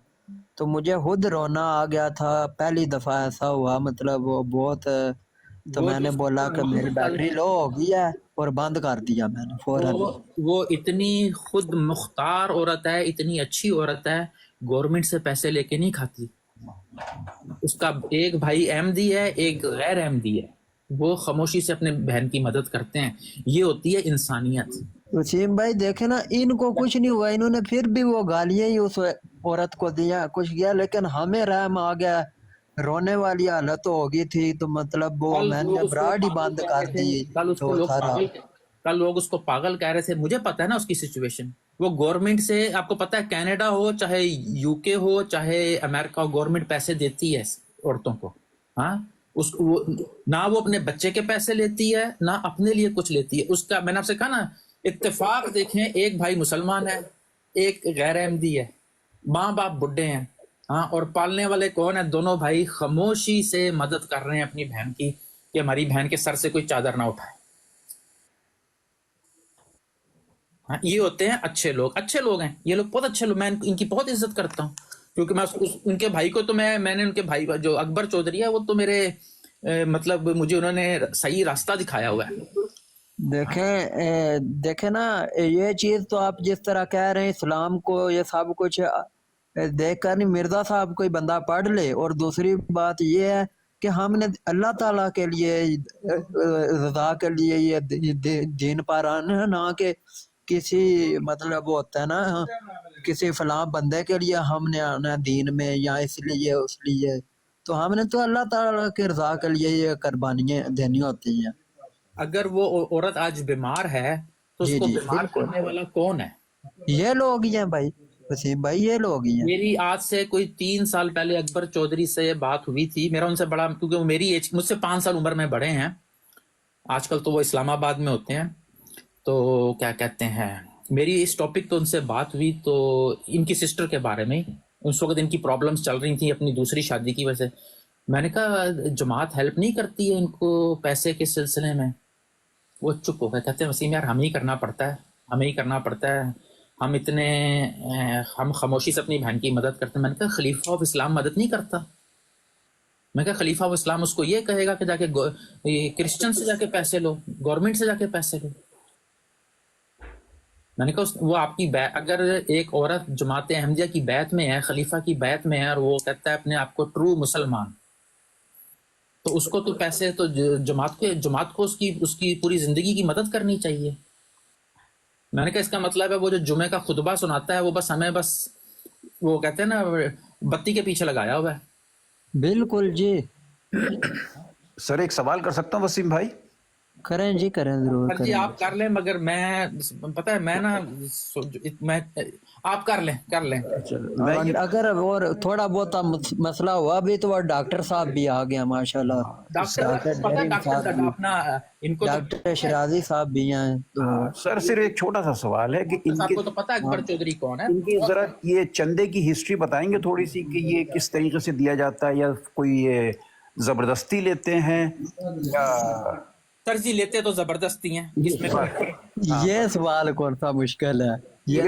तो मुझे खुद रोना आ गया था। पहली दफा ऐसा हुआ, मतलब वो बहुत, तो मैंने बोला कि मेरी बैटरी लो हो गई है और बंद कर दिया मैंने फौरन। वो इतनी खुद मुख्तार औरत है, इतनी अच्छी औरत है, गवर्नमेंट से पैसे लेके नहीं खाती। उसका एक भाई अहमदी है, एक गैर अहमदी है, वो खामोशी से अपने बहन की मदद करते हैं। ये होती है इंसानियत। वसीम भाई देखे ना, इनको कुछ नहीं हुआ, इन्होंने फिर भी वो गालियां ही उस औरत को दिया, कुछ किया, लेकिन हमें रहम आ गया, रोने वाली हालत हो गई थी, तो मतलब वो मैंने ब्राड ही बंद कर दी। कल लोग उसको पागल कह रहे थे। मुझे पता है ना उसकी सिचुएशन। वो गवर्नमेंट से, आपको पता है कनाडा हो चाहे यूके हो चाहे अमेरिका हो, गवर्नमेंट पैसे देती है औरतों को। हाँ, ना वो अपने बच्चे के पैसे लेती है ना अपने लिए कुछ लेती है। उसका मैंने आपसे कहा ना, इत्तेफाक देखें, एक भाई मुसलमान है, एक गैर अहमदी है, माँ बाप बुढ़े हैं, हाँ, और पालने वाले कौन है? दोनों भाई खामोशी से मदद कर रहे हैं अपनी बहन की कि हमारी बहन के सर से कोई चादर ना उठाए। हाँ, ये होते हैं अच्छे लोग। अच्छे लोग हैं ये लोग, बहुत अच्छे लोग। मैं इनकी बहुत इज्जत करता हूँ, क्योंकि मैं उनके भाई को तो मैंने उनके भाई जो अकबर चौधरी है, वो तो मेरे मतलब मुझे उन्होंने सही रास्ता दिखाया हुआ है। देखे ना, ये चीज तो आप जिस तरह कह रहे हैं इस्लाम को ये सब कुछ देख कर नहीं, मिर्जा साहब कोई बंदा पढ़ ले। और दूसरी बात ये है कि हमने अल्लाह ताला के लिए, रजा के लिए ये दीन पर आना है, ना कि किसी मतलब वो होता है ना, किसी फलां बंदे के लिए हमने आना दीन में, या इसलिए उसलिए। तो हमने तो अल्लाह ताला के रजा के लिए ये कुर्बानियां देनी होती हैं। अगर वो औरत आज बीमार है तो उसको बीमार करने वाला कौन है? ये लोग ही हैं भाई, वसीम भाई, ये लोग ही हैं। मेरी आज से कोई 3 साल पहले अकबर चौधरी से ये बात हुई थी। मेरा उनसे बड़ा, क्योंकि वो मेरी एज, मुझसे 5 साल उम्र में बड़े हैं। आजकल तो वो इस्लामाबाद में होते हैं। तो क्या कहते हैं, मेरी इस टॉपिक तो उनसे बात हुई, तो इनकी सिस्टर के बारे में। उस वक्त इनकी प्रॉब्लम्स चल रही थी अपनी दूसरी शादी की वजह से। मैंने कहा जमात हेल्प नहीं करती है इनको पैसे के सिलसिले में? वो चुप हो गए, कहते हैं वसीम यार, हमें ही करना पड़ता है, हमें ही करना पड़ता है, हम खामोशी से अपनी बहन की मदद करते हैं। मैंने कहा खलीफा ऑफ इस्लाम मदद नहीं करता। मैं कहा खलीफा ऑफ इस्लाम उसको ये कहेगा कि जाके क्रिश्चियन से जाके पैसे लो, गवर्नमेंट से जाके पैसे लो। मैंने कहा वो आपकी अगर एक औरत जमात अहमदिया की बैत में है, खलीफा की बैत में है, और वो कहता है अपने आप को ट्रू मुसलमान, तो उसको तो पैसे तो जमात को उसकी पूरी जिंदगी की मदद करनी चाहिए। मैंने कहा इसका मतलब है वो जो जुमे का खुतबा सुनाता है, वो बस हमें बस वो कहते हैं ना बत्ती के पीछे लगाया हुआ है। बिल्कुल जी। सर एक सवाल कर सकता हूँ वसीम भाई? करें जी, करें जरूर जी, करें। आप कर लें, मगर मैं, पता है मैं ना, आप कर लें। अगर और थोड़ा बहुत मसला हुआ भी तो डॉक्टर साहब भी आ गया माशाल्लाह। डॉक्टर शराजी साहब भी हैं। तो सर सिर्फ एक छोटा सा सवाल है कि इनके, तो पता है अकबर चौधरी कौन है? इनकी जरा ये चंदे की हिस्ट्री बताएंगे थोड़ी सी, कि ये किस तरीके से दिया जाता है, या कोई ये जबरदस्ती लेते हैं या? सर जी लेते तो जबरदस्ती हैं इसमें। ये सवाल कौन सा मुश्किल है? ये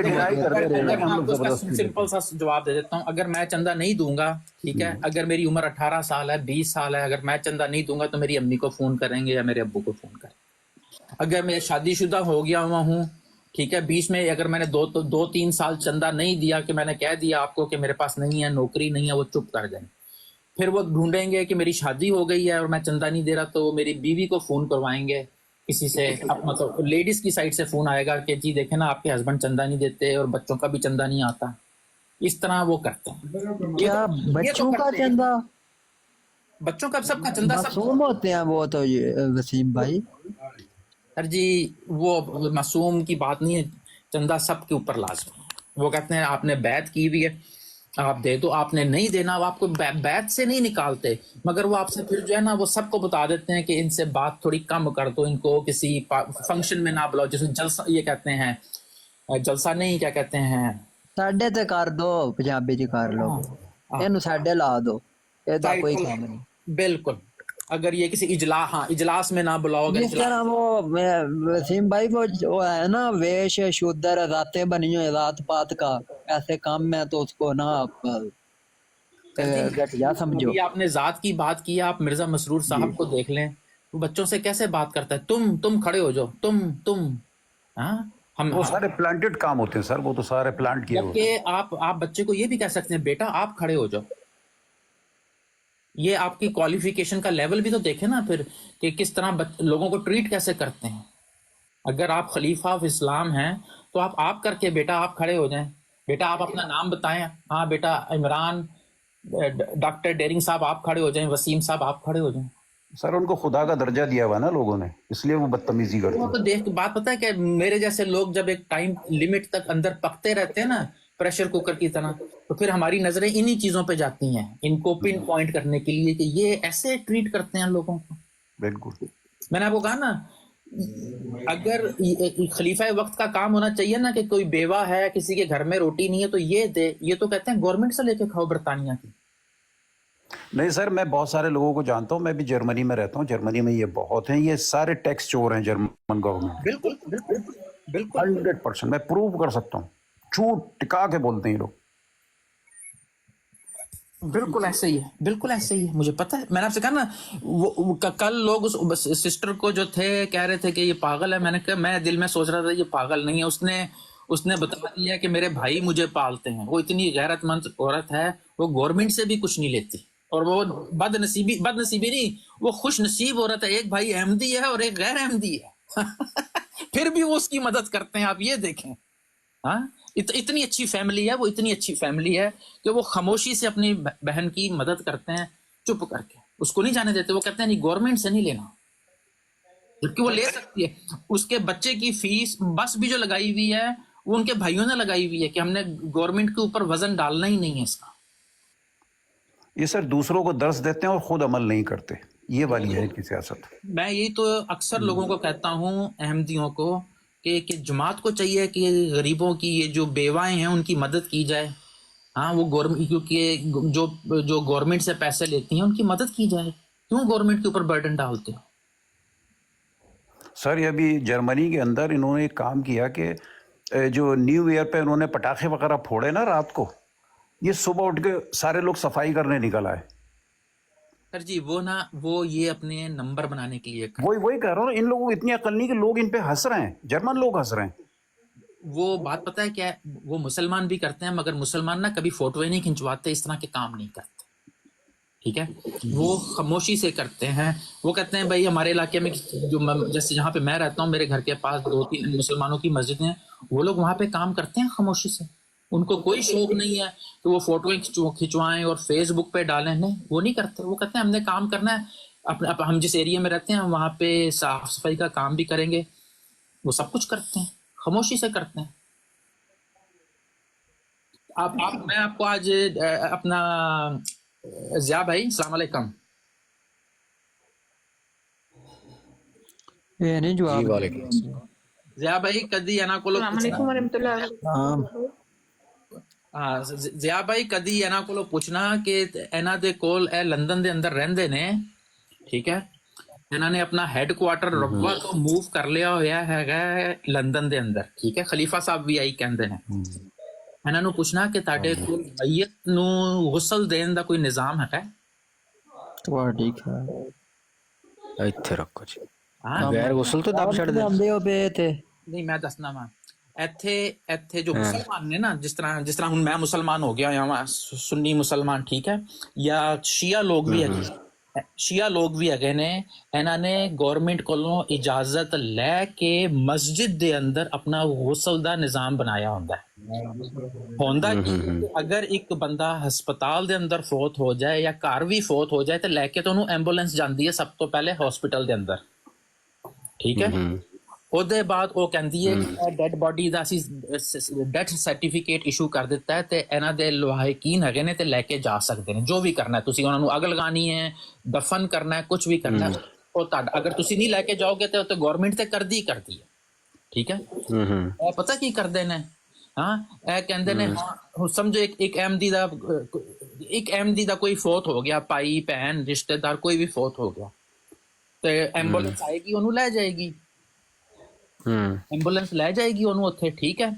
सिंपल सा जवाब दे देता हूँ। अगर मैं चंदा नहीं दूंगा, ठीक है, अगर मेरी उम्र 18 साल है, 20 साल है, अगर मैं चंदा नहीं दूंगा तो मेरी अम्मी को फोन करेंगे या मेरे अब्बू को फोन करेंगे। अगर मैं शादीशुदा हो गया हुआ हूँ, ठीक है, बीच में अगर मैंने 2-3 साल चंदा नहीं दिया, कि मैंने कह दिया आपको कि मेरे पास नहीं है, नौकरी नहीं है, वो चुप कर जाए। फिर वो ढूंढेंगे कि मेरी शादी हो गई है और मैं चंदा नहीं दे रहा, तो वो मेरी बीवी को फोन करवाएंगे किसी से, मतलब लेडीज की साइड से फोन आएगा कि जी देखे ना आपके हस्बैंड चंदा नहीं देते और बच्चों का भी चंदा नहीं आता। इस तरह वो करते हैं। क्या बच्चों का चंदा? बच्चों का, सबका चंदा, मासूम होते हैं वो तो, ये वसीम भाई। सर जी वो मासूम की बात नहीं है, चंदा सबके ऊपर लाजमी है। वो कहते हैं आपने बैत की हुई है, आप दे दो, आपने नहीं देना, वो आपको बैत से नहीं निकालते, मगर वो आपसे फिर जो है ना वो सबको बता देते हैं कि इनसे बात थोड़ी कम कर दो, इनको किसी फंक्शन में ना बुलाओ, जैसे जलसा, ये कहते हैं जलसा नहीं, क्या कहते हैं, साडे ते कर दो, पंजाबी जी कर लो, इन्हू साडे ला दो, ਇਹਦਾ कोई काम नहीं। बिल्कुल। अगर ये किसी इजलास में ना बुलाओ, जिस तरह वो वसीम भाई वो है ना वेश शूद्र रातें बनी हुई रात पात का, ऐसे काम में तो उसको ना आप घटिया समझो। आपने जात की बात की, आप मिर्जा मसरूर साहब को देख लें, वो बच्चों से कैसे बात करता है, तुम खड़े हो जाओ, तुम हाँ, ہم وہ سارے پلانٹڈ کام ہوتے ہیں سر, وہ تو سارے پلانٹ کیے ہوتے ہیں. جبکہ آپ بچے کو یہ بھی کہہ سکتے ہیں بیٹا آپ کھڑے ہو جاؤ. یہ آپ کی کوالیفیکیشن کا لیول بھی تو دیکھیں نا پھر, کہ کس طرح لوگوں کو ٹریٹ کیسے کرتے ہیں. اگر آپ خلیفہ آف اسلام ہیں تو آپ کر کے بیٹا آپ کھڑے ہو جائیں, بیٹا آپ اپنا نام بتائیں, ہاں بیٹا عمران, ڈاکٹر ڈیرنگ صاحب آپ کھڑے ہو جائیں, وسیم صاحب آپ کھڑے ہو جائیں. سر ان کو خدا کا درجہ دیا ہوا نا لوگوں نے, اس لیے وہ بدتمیزی کرتے وہ ہیں. تو دیکھ بات پتہ ہے کہ میرے جیسے لوگ جب ایک ٹائم لمٹ تک اندر پکتے رہتے ہیں نا پریشر کوکر کی طرح, تو پھر ہماری نظریں انہی چیزوں پہ جاتی ہیں, ان کو پن پوائنٹ کرنے کے لیے کہ یہ ایسے ٹریٹ کرتے ہیں لوگوں کو. بالکل. میں نے آپ کو کہا نا, اگر خلیفہ وقت کا کام ہونا چاہیے نا کہ کوئی بیوہ ہے, کسی کے گھر میں روٹی نہیں ہے تو یہ دے, یہ تو کہتے ہیں گورنمنٹ سے لے کے کھاؤ برطانیہ کی. نہیں سر, میں بہت سارے لوگوں کو جانتا ہوں, میں بھی جرمنی میں رہتا ہوں, جرمنی میں یہ بہت ہیں, یہ سارے ٹیکس چور ہیں جرمن گورنمنٹ. بالکل بالکل بالکل 100% میں پروو کر سکتا ہوں, جھوٹ ٹکا کے بولتے ہیں یہ لوگ. بالکل ایسے ہی ہے, بالکل ایسے ہی ہے, مجھے پتا ہے. میں نے آپ سے کہا نا کل لوگ اس سسٹر کو جو تھے کہہ رہے تھے کہ یہ پاگل ہے. میں نے کہا, میں دل میں سوچ رہا تھا یہ پاگل نہیں ہے, اس نے بتا دیا کہ میرے بھائی مجھے پالتے ہیں. وہ اتنی غیرت مند عورت ہے, وہ گورنمنٹ سے بھی کچھ نہیں لیتی, اور وہ بد نصیبی نہیں, وہ خوش نصیب عورت ہے. ایک بھائی احمدی ہے اور ایک غیر احمدی ہے پھر بھی وہ اس کی مدد کرتے ہیں. آپ یہ دیکھیں, ہاں اتنی اچھی فیملی ہے, وہ اتنی اچھی فیملی ہے کہ وہ خاموشی سے اپنی بہن کی مدد کرتے ہیں, چپ کر کے, اس کو نہیں جانے دیتے. وہ کہتے ہیں نہیں گورنمنٹ سے نہیں لینا, جبکہ وہ لے سکتی ہے. اس کے بچے کی فیس بس بھی جو لگائی ہوئی ہے وہ ان کے بھائیوں نے لگائی ہوئی ہے کہ ہم نے گورنمنٹ کے اوپر وزن ڈالنا ہی نہیں ہے اس کا. یہ سر دوسروں کو درس دیتے ہیں اور خود عمل نہیں کرتے, یہ والی ہے ان کی سیاست. میں یہی تو اکثر لوگوں کو کہتا ہوں, احمدیوں کو, کہ جماعت کو چاہیے کہ غریبوں کی یہ جو بیوائیں ہیں ان کی مدد کی جائے. ہاں وہ گورنمنٹ, کیونکہ جو گورنمنٹ سے پیسے لیتی ہیں ان کی مدد کی جائے. کیوں گورنمنٹ کے اوپر برڈن ڈالتے ہو؟ سر یہ ابھی جرمنی کے اندر انہوں نے ایک کام کیا کہ جو نیو ایئر پہ انہوں نے پٹاخے وغیرہ پھوڑے نا رات کو, یہ صبح اٹھ کے سارے لوگ صفائی کرنے نکل آئے. سر جی وہ یہ اپنے نمبر بنانے کے لیے وہی کہہ رہا ہوں, ان لوگوں کو اتنی عقل نہیں کہ لوگ ان پہ ہنس رہے ہیں, جرمن لوگ ہنس رہے ہیں. وہ بات پتہ ہے کیا ہے, وہ مسلمان بھی کرتے ہیں, مگر مسلمان نا کبھی فوٹویں نہیں کھنچواتے, اس طرح کے کام نہیں کرتے, ٹھیک ہے. وہ خاموشی سے کرتے ہیں. وہ کہتے ہیں بھائی ہمارے علاقے میں جو جیسے جہاں پہ میں رہتا ہوں, میرے گھر کے پاس 2-3 مسلمانوں کی مسجد ہیں, وہ لوگ وہاں پہ کام کرتے ہیں خاموشی سے. ان کو کوئی شوق نہیں ہے کہ وہ فوٹویں کھنچوائیں اور فیس بک پہ ڈالیں, نہیں وہ نہیں کرتے. وہ کہتے ہیں ہم نے کام کرنا ہے, ہم جس ایریا میں رہتے ہیں وہاں پہ صاف صفائی کا کام بھی کریں گے. وہ سب کچھ کرتے ہیں, خاموشی سے کرتے ہیں. میں آپ کو آج اپنا ضیاء بھائی, السلام علیکم. جی وعلیکم السلام. ضیاء بھائی کدی اینا کو السلام علیکم ورحمۃ اللہ. ہاں ضیاء بھائی کدی اینا کو پوچھنا کہ اینا دے کول اے لندن دے اندر رہندے نے, ٹھیک ہے, انہوں نے اپنا ہیڈ کوارٹر ربوہ تو موو کر لیا ہوا ہے لندن دے اندر, ٹھیک ہے. خلیفہ صاحب بھی آئی کہندے نے. انہوں نے پوچھنا کہ تاڑے کول میت نو غسل دین دا کوئی نظام ہے؟ ਤੁਹਾਡੀ ਇੱਥੇ ਰੱਖੋ ਜੀ. ہاں غیر غسل تو دب ਛੱਡ ਦਿੰਦੇ ਹੋ ਪਏ ਤੇ. نہیں میں دسنا وا ایتھے جو مسلمان نے نا, جس طرح ہن میں مسلمان ہو گیا ہاں, سنی مسلمان, ٹھیک ہے, یا شیعہ لوگ بھی ਹੈਗੇ نے, انہاں نے گورنمنٹ کولوں اجازت لے کے مسجد دے اندر اپنا غسل دا نظام بنایا ہوندا کہ اگر ایک بندہ ہسپتال دے اندر فوت ہو جائے یا گھر بھی فوت ہو جائے تو لے کے تو انہوں ایمبولینس جاندی ہے سب تو پہلے ہاسپٹل دے اندر, ٹھیک ہے. ਉਹਦੇ ਬਾਅਦ ਉਹ ਕਹਿੰਦੀ ਹੈ ਕਿ ਡੈਡ ਬਾਡੀ ਦਾ ਅਸੀਂ ਡੈਥ ਸਰਟੀਫਿਕੇਟ ਇਸ਼ੂ ਕਰ ਦਿੱਤਾ ਹੈ ਤੇ ਇਹਨਾਂ ਦੇ ਲਵਾਹਿਕੀਨ ਹੈਗੇ ਨੇ ਤੇ ਲੈ ਕੇ ਜਾ ਸਕਦੇ ਨੇ. ਜੋ ਵੀ ਕਰਨਾ ਤੁਸੀਂ ਉਹਨਾਂ ਨੂੰ ਅੱਗ ਲਗਾਣੀ ਹੈ, ਦਫਨ ਕਰਨਾ ਹੈ, ਕੁਝ ਵੀ ਕਰਨਾ ਹੈ, ਉਹ ਤੁਹਾਡਾ, ਅਗਰ ਤੁਸੀਂ ਨਹੀਂ ਲੈ ਕੇ ਜਾਓਗੇ ਤੇ ਗਵਰਨਮੈਂਟ ਤੇ ਕਰਦੀ ਹੈ, ਠੀਕ ਹੈ. ਇਹ ਪਤਾ ਕੀ ਕਰਦੇ ਨੇ, ਹਾਂ ਇਹ ਕਹਿੰਦੇ ਨੇ, ਹਾਂ ਸਮਝੋ ਇੱਕ ਅਹਿਮਦੀ ਦਾ ਕੋਈ ਫੌਤ ਹੋ ਗਿਆ, ਭਾਈ ਭੈਣ ਰਿਸ਼ਤੇਦਾਰ ਕੋਈ ਵੀ ਫੌਤ ਹੋ ਗਿਆ ਤੇ ਐਂਬੂਲੈਂਸ ਆਏਗੀ ਉਹਨੂੰ ਲੈ ਜਾਏਗੀ, ਐਂਬੂਲੈਂਸ ਲੈ ਜਾਏਗੀ ਉਹਨੂੰ ਉੱਥੇ, ਠੀਕ ਹੈ,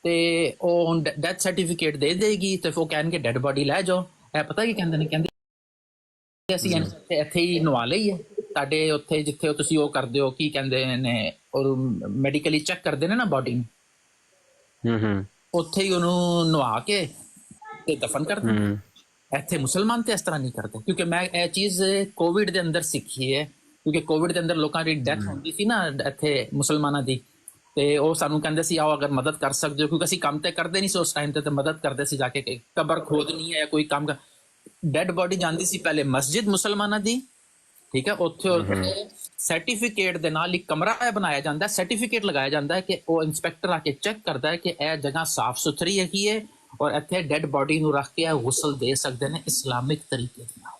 ਤੇ ਉਹ ਡੈਥ ਸਰਟੀਫਿਕੇਟ ਦੇ ਦੇਗੀ ਤੇ ਉਹ ਕਹਿਣਗੇ ਡੈਡ ਬਾਡੀ ਲੈ ਜਾਓ. ਇਹ ਪਤਾ ਕੀ ਕਹਿੰਦੇ ਨੇ, ਕਹਿੰਦੇ ਅਸੀਂ ਇੱਥੇ ਹੀ ਨਵਾ ਲਈਏ ਤੁਹਾਡੇ ਉੱਥੇ ਜਿੱਥੇ ਤੁਸੀਂ ਉਹ ਕਰਦੇ ਹੋ, ਕੀ ਕਹਿੰਦੇ ਨੇ, ਔਰ ਮੈਡੀਕਲੀ ਚੈੱਕ ਕਰਦੇ ਨੇ ਨਾ ਬਾਡੀ ਨੂੰ, ਉੱਥੇ ਹੀ ਉਹਨੂੰ ਨਵਾ ਕੇ ਤੇ ਦਫਨ ਕਰ ਦਿੰਦੇ। ਇੱਥੇ ਮੁਸਲਮਾਨ ਤੇ ਇਸ ਤਰ੍ਹਾਂ ਨਹੀਂ ਕਰਦੇ, ਕਿਉਂਕਿ ਮੈਂ ਇਹ ਚੀਜ਼ ਕੋਵਿਡ ਦੇ ਅੰਦਰ ਸਿੱਖੀ ਹੈ, ਕਿਉਂਕਿ ਕੋਵਿਡ ਦੇ ਅੰਦਰ ਲੋਕਾਂ ਦੀ ਡੈਥ ਹੁੰਦੀ ਸੀ ਨਾ ਇੱਥੇ ਮੁਸਲਮਾਨਾਂ ਦੀ, ਤੇ ਉਹ ਸਾਨੂੰ ਕਹਿੰਦੇ ਸੀ ਆਓ ਅਗਰ ਮਦਦ ਕਰ ਸਕਦੇ ਹੋ, ਕਿਉਂਕਿ ਅਸੀਂ ਕੰਮ ਤੇ ਕਰਦੇ ਨਹੀਂ ਸੀ ਉਸ ਟਾਈਮ ਤੇ ਮਦਦ ਕਰਦੇ ਸੀ ਜਾ ਕੇ ਕਬਰ ਖੋਦਣੀ ਹੈ ਕੋਈ ਕੰਮ। ਡੈਡ ਬੋਡੀ ਜਾਂਦੀ ਸੀ ਪਹਿਲੇ ਮਸਜਿਦ ਮੁਸਲਮਾਨਾਂ ਦੀ, ਠੀਕ ਹੈ, ਉੱਥੇ ਸਰਟੀਫਿਕੇਟ ਦੇ ਨਾਲ ਇੱਕ ਕਮਰਾ ਬਣਾਇਆ ਜਾਂਦਾ, ਸਰਟੀਫਿਕੇਟ ਲਗਾਇਆ ਜਾਂਦਾ ਹੈ ਕਿ ਉਹ ਇੰਸਪੈਕਟਰ ਆ ਕੇ ਚੈੱਕ ਕਰਦਾ ਹੈ ਕਿ ਇਹ ਜਗ੍ਹਾ ਸਾਫ਼ ਸੁਥਰੀ ਹੈਗੀ ਹੈ ਔਰ ਇੱਥੇ ਡੈਡ ਬੋਡੀ ਨੂੰ ਰੱਖ ਕੇ ਗੁਸਲ ਦੇ ਸਕਦੇ ਨੇ ਇਸਲਾਮਿਕ ਤਰੀਕੇ ਦੇ ਨਾਲ।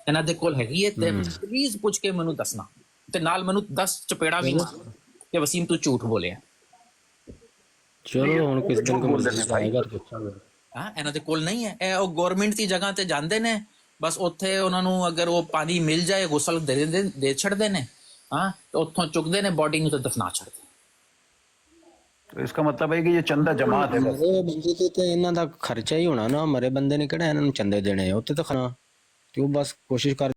ਇਹਨਾਂ ਦੇ ਕੋਲ ਹੈਗੀ ਹੈ ਤੇ ਪਲੀਜ਼ ਪੁੱਛ ਕੇ ਮੈਨੂੰ ਦੱਸਣਾ, ਤੇ ਨਾਲ ਮੈਨੂੰ 10 ਚਪੇੜਾ ਵੀ ਮਾਰ ਕਿ ਵਸੀਮ ਤੂੰ ਝੂਠ ਬੋਲਿਆ। ਚਲੋ ਹੁਣ ਕਿਸ ਦਿਨ ਕੋ ਆਏਗਾ ਤਾਂ ਪੁੱਛਾਂਗੇ। ਹਾਂ, ਇਹਨਾਂ ਦੇ ਕੋਲ ਨਹੀਂ ਹੈ, ਇਹ ਉਹ ਗਵਰਨਮੈਂਟ ਦੀ ਜਗ੍ਹਾ ਤੇ ਜਾਂਦੇ ਨੇ, ਬਸ ਉੱਥੇ ਉਹਨਾਂ ਨੂੰ ਅਗਰ ਉਹ ਪਾਣੀ ਮਿਲ ਜਾਏ ਗੁਸਲ ਦੇ ਛੱਡਦੇ ਨੇ, ਹਾਂ, ਤੇ ਉੱਥੋਂ ਚੁੱਕਦੇ ਨੇ ਬੋਡੀ ਨੂੰ ਤੇ ਦਫਨਾ ਛੱਡਦੇ। तो इसका मतलब है कि ये चंदा जमात है। ਮਰੇ ਬੰਦੇ ਤੇ ਇਹਨਾਂ ਦਾ ਖਰਚਾ ਹੀ ਹੋਣਾ ਨਾ, ਮਰੇ ਬੰਦੇ ਨੇ ਕਿਹੜਾ ਇਹਨਾਂ ਨੂੰ ਚੰਦੇ ਦੇਣੇ, ਉੱਤੇ ਤਾਂ ਖਾਣਾ ਤੇ ਉਹ ਬਸ ਕੋਸ਼ਿਸ਼ ਕਰ